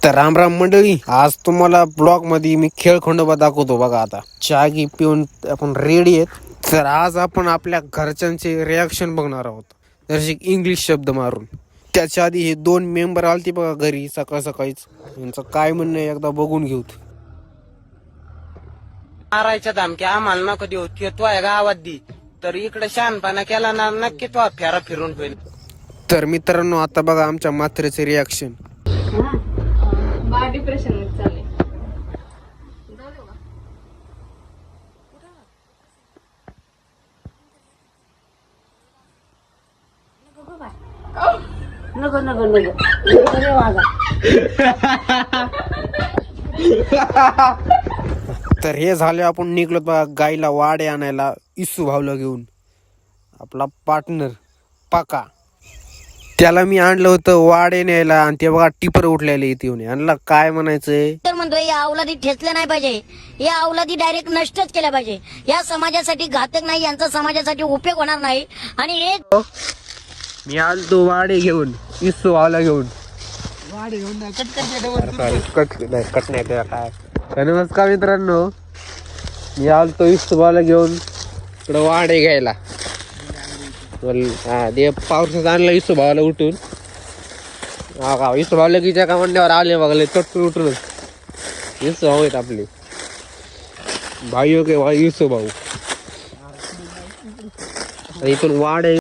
तर राम राम मंडळी, आज तुम्हाला ब्लॉग मध्ये मी खेळ खंडोबा दाखवतो बघा. आता चहा गी पिऊन आपण रेडी आहेत. तर आज आपण आपल्या घरच्यांचे रिॲक्शन बघणार आहोत, जसे इंग्लिश शब्द मारून. त्याच्या आधी हे दोन मेंबर आलते बघा घरी सकाळ सकाळीच. यांचं काय म्हणणं आहे एकदा बघून घेऊ. मारायच्या धमक्या आम्हाला नको देऊ. तो आहे गावात दी तर इकडे शहाणपणा केला ना नक्की तो फेरा फिरून होईल. तर मित्रांनो, आता बघा आमच्या मात्रेचे रिॲक्शन. बा डिप्रेशन मध्ये चालले. नको नको नको वागा. तर हे झाले, आपण निघलो बघा गाईला वाडे आणायला इसू भावला घेऊन. आपला पार्टनर पाका, त्याला मी आणलं होतं वाडे न्यायला, आणि ते बघा टिपर उठलेले इथे येऊन. यांना काय म्हणायचंय, तर म्हणतोय या अवलादी ठेचल्या नाही पाहिजे, या अवलादी डायरेक्ट नष्टच केल्या पाहिजे. या समाजासाठी घातक नाही, यांचा समाजासाठी उपयोग होणार नाही. आणि एक मी आलतो वाडे घेऊन, इसू भावला घेऊन. कट नाही त्याला काय. तर नमस्कार मित्रांनो, मी आलतो इसू भावला घेऊन इकडं वाडे घ्यायला. हा ते पावसात आणलं इसू भावाला उठून. हा का इसू भाव लगीच्या का मंड्यावर आले बघले चटकून उठूनच. इसू भाऊ आहेत आपले भाई. ओके इसू भाऊ. इथून वाडे